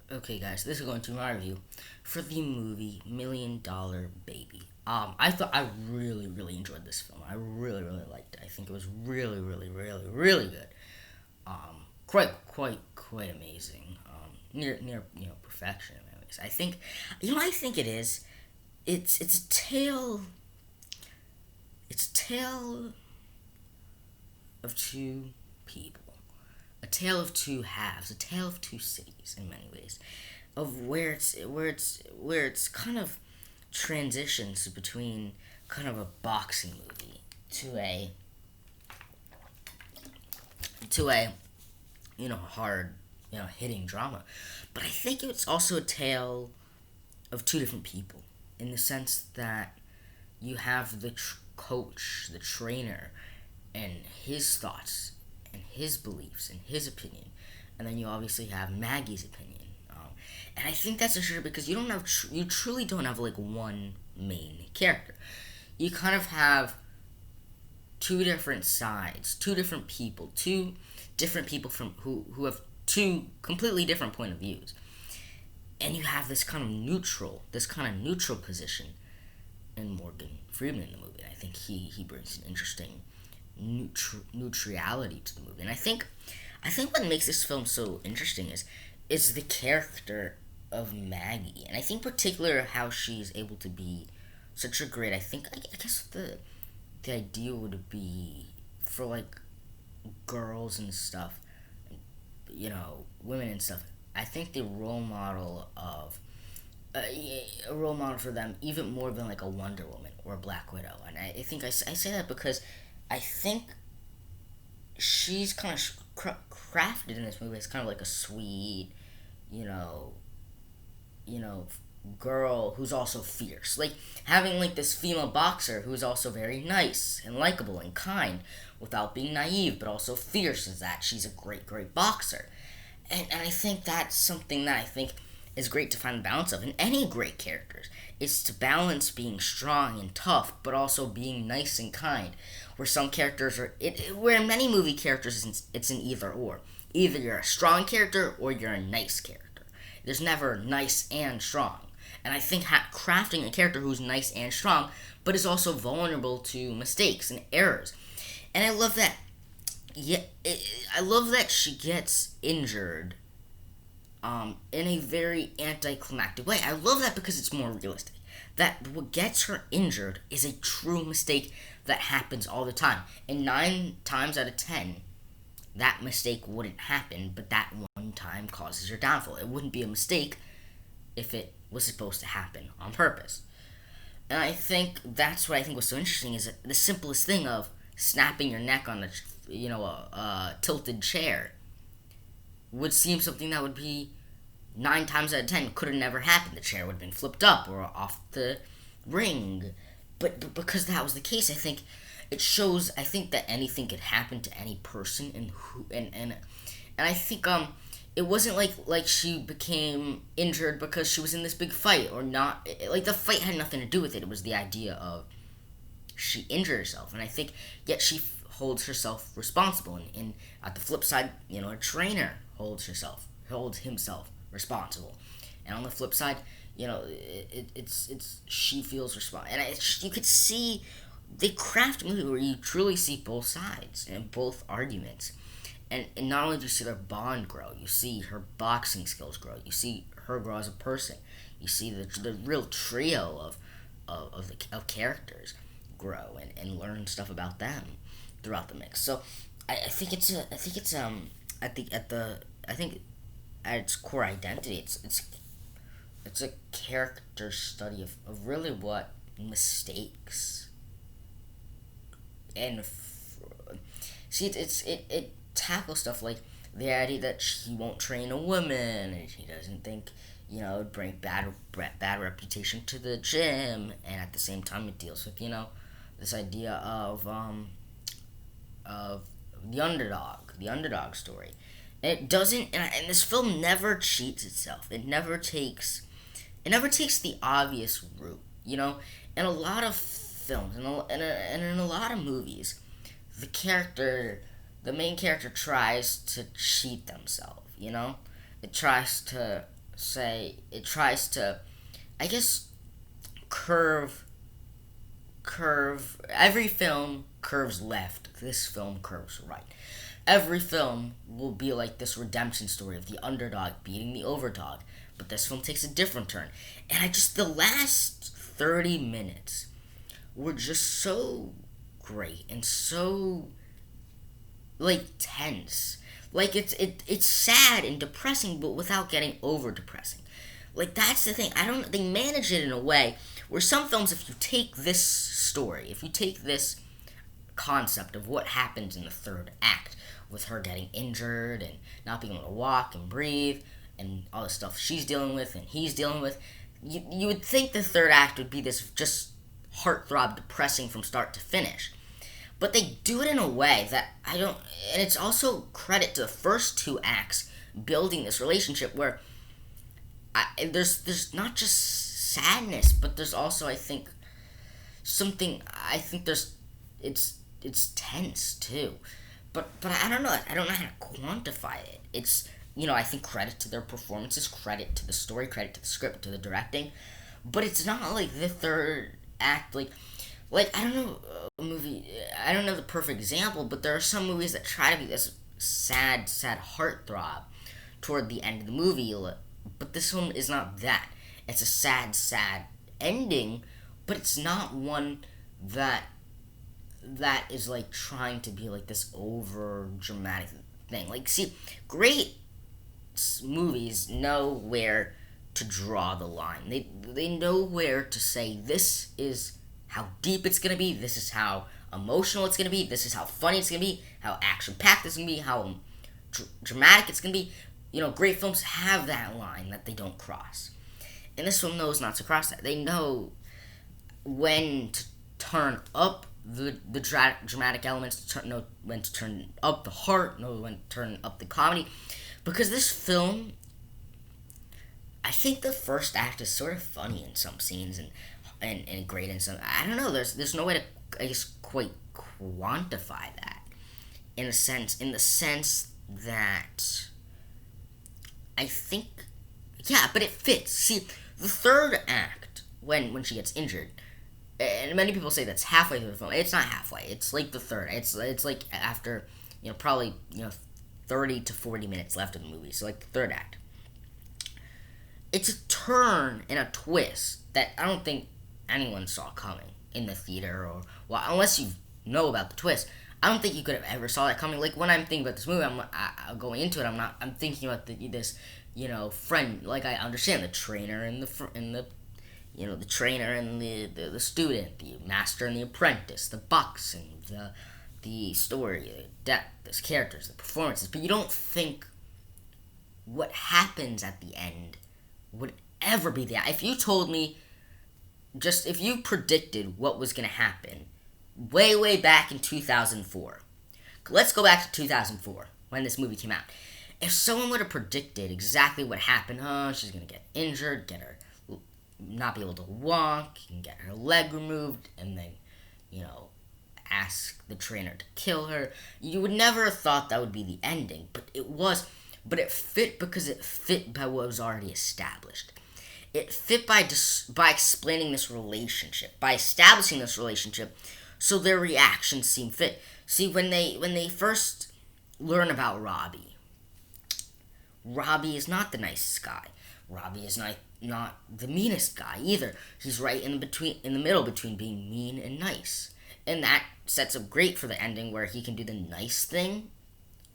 Okay, guys, this is going to be my review for the movie Million Dollar Baby. I really enjoyed this film. I really liked it. I think it was really good. Quite amazing. Near perfection in many ways. I think, I think it is. It's a tale. It's a tale of two people. A tale of two halves, a tale of two cities in many ways, of where it's kind of transitions between kind of a boxing movie to a hard hitting drama, but I think it's also a tale of two different people in the sense that you have the coach, the trainer, and his thoughts and his beliefs and his opinion, and then you obviously have Maggie's opinion. And I think that's a sure because you truly don't have like one main character. You kind of have two different sides, two different people, two different people from who have two completely different point of views, and you have this kind of neutral position in Morgan Freeman in the movie. And I think he brings an interesting neutrality to the movie. And I think what makes this film so interesting is the character of Maggie, and I think particular how she's able to be such a great. I guess the idea would be for like girls and stuff, women and stuff. I think the role model of a role model for them even more than like a Wonder Woman or a Black Widow. And I think I say that because I think she's kind of crafted in this movie as kind of like a sweet, you know, you know, girl who's also fierce. Like having like this female boxer who's also very nice and likable and kind without being naive, but also fierce as that she's a great boxer. And I think that's something that I think is great to find the balance of in any great characters. Is to balance being strong and tough, but also being nice and kind. Where some characters where in many movie characters it's an either or. Either you're a strong character or you're a nice character. There's never nice and strong. And I think crafting a character who's nice and strong, but is also vulnerable to mistakes and errors. And I love that. Yeah, I love that she gets injured in a very anticlimactic way. I love that because it's more realistic. That what gets her injured is a true mistake that happens all the time. And 9 times out of 10, that mistake wouldn't happen, but that one time causes her downfall. It wouldn't be a mistake if it was supposed to happen on purpose. And I think that's what I think was so interesting is the simplest thing of snapping your neck on a tilted chair would seem something that would be 9 times out of 10 could have never happened. The chair would have been flipped up or off the ring. But because that was the case, I think it shows. I think that anything could happen to any person, and I think it wasn't like she became injured because she was in this big fight or not. Like the fight had nothing to do with it. It was the idea of she injured herself, and I think yet she holds herself responsible. And at the flip side, a trainer holds himself responsible, and on the flip side, it's she feels responsible, and you could see they craft a movie where you truly see both sides and both arguments, and not only do you see their bond grow, you see her boxing skills grow, you see her grow as a person, you see the real trio of characters grow and learn stuff about them throughout the mix. So I think it's I think at its core identity, it's a character study of really what mistakes and see it tackles stuff like the idea that she won't train a woman and she doesn't think it would bring bad reputation to the gym, and at the same time it deals with this idea of the underdog story. And it doesn't, and this film never cheats itself. It never takes the obvious route. In a lot of films and in a lot of movies, the main character tries to cheat themselves. It tries to say it tries to, I guess, curve every film curves left, this film curves right. Every film will be like this redemption story of the underdog beating the overdog, but this film takes a different turn. And the last 30 minutes were just so great and so like tense. Like it's sad and depressing, but without getting over depressing. Like that's the thing. I don't. They manage it in a way where some films, if you take this story, if you take this concept of what happens in the third act with her getting injured and not being able to walk and breathe and all the stuff she's dealing with and he's dealing with, you would think the third act would be this just heartthrob depressing from start to finish. But they do it in a way that I don't, and it's also credit to the first two acts building this relationship where there's not just sadness, but there's also, I think, something. I think there's it's tense too, but I don't know. I don't know how to quantify it. It's, I think credit to their performances, credit to the story, credit to the script, to the directing, but it's not like the third act like I don't know a movie. I don't know the perfect example, but there are some movies that try to be this sad heartthrob toward the end of the movie. But this one is not that. It's a sad ending, but it's not one that is like trying to be like this over dramatic thing. Like, see, great movies know where to draw the line. They know where to say this is how deep it's gonna be. This is how emotional it's gonna be. This is how funny it's gonna be. How action packed it's gonna be. How dramatic it's gonna be. Great films have that line that they don't cross. And this film knows not to cross that. They know when to turn up the dramatic elements, know when to turn up the heart, know when to turn up the comedy. Because this film, I think the first act is sort of funny in some scenes and great in some. I don't know. There's no way to, I guess, quite quantify that in the sense that I think, yeah, but it fits. See, the third act, when she gets injured, and many people say that's halfway through the film. It's not halfway. It's like the third. It's like after, probably, 30 to 40 minutes left of the movie. So like the third act. It's a turn and a twist that I don't think anyone saw coming in the theater, or, well, unless you know about the twist. I don't think you could have ever saw that coming. Like, when I'm thinking about this movie, I'm going into it. I'm thinking about this, friend. Like, I understand the trainer and the trainer and the student, the master and the apprentice, the bucks and the story, the depth, the characters, the performances. But you don't think what happens at the end would ever be that. If you told me, if you predicted what was going to happen way back in 2004. Let's go back to 2004 when this movie came out. If someone would have predicted exactly what happened, she's going to get injured, not be able to walk, and get her leg removed, and then, ask the trainer to kill her, you would never have thought that would be the ending, but it was. But it fit because it fit by what was already established. It fit by explaining this relationship, by establishing this relationship, so their reactions seem fit. See, when they first learn about Robbie is not the nicest guy. Robbie is not the meanest guy either. He's right in the middle between being mean and nice. And that sets up great for the ending where he can do the nice thing.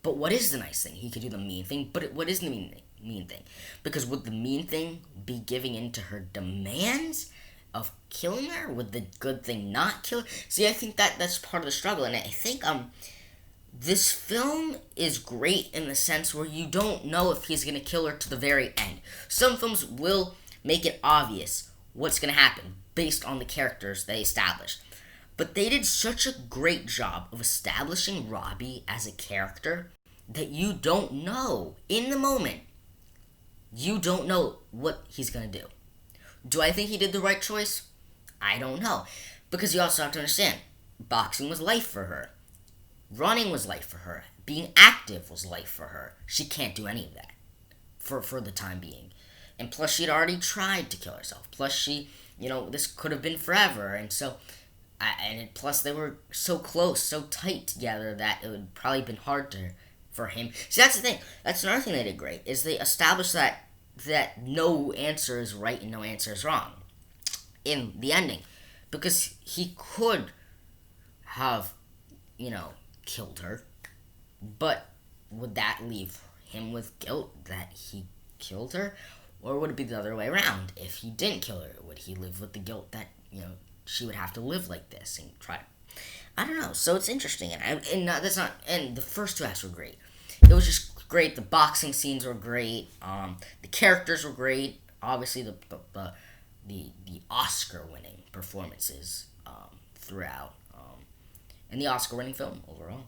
But what is the nice thing? He could do the mean thing, but what is the mean thing? Because would the mean thing be giving in to her demands of killing her? Would the good thing not kill her? See, I think that's part of the struggle, and I think this film is great in the sense where you don't know if he's going to kill her to the very end. Some films will make it obvious what's going to happen based on the characters they established. But they did such a great job of establishing Robbie as a character that you don't know in the moment. You don't know what he's going to do. Do I think he did the right choice? I don't know. Because you also have to understand, boxing was life for her. Running was life for her. Being active was life for her. She can't do any of that for the time being. and plus she'd already tried to kill herself. Plus this could have been forever, and so. Plus, they were so close, so tight together that it would probably been hard for him. See, that's the thing. That's another thing they did great is they established that no answer is right and no answer is wrong in the ending, because he could have, killed her, but would that leave him with guilt that he killed her, or would it be the other way around? If he didn't kill her, would he live with the guilt that she would have to live like this and try? I don't know. So it's interesting, and the first two acts were great. It was just great. The boxing scenes were great. The characters were great. Obviously, the Oscar-winning performances throughout, and the Oscar-winning film overall.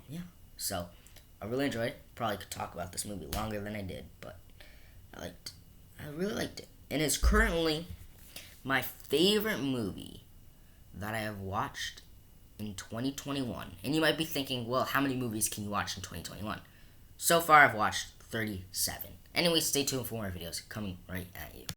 Yeah. So I really enjoyed it. Probably could talk about this movie longer than I did, but I really liked it, and it's currently my favorite movie that I have watched in 2021. And you might be thinking, well, how many movies can you watch in 2021? So far, I've watched 37. Anyway, stay tuned for more videos coming right at you.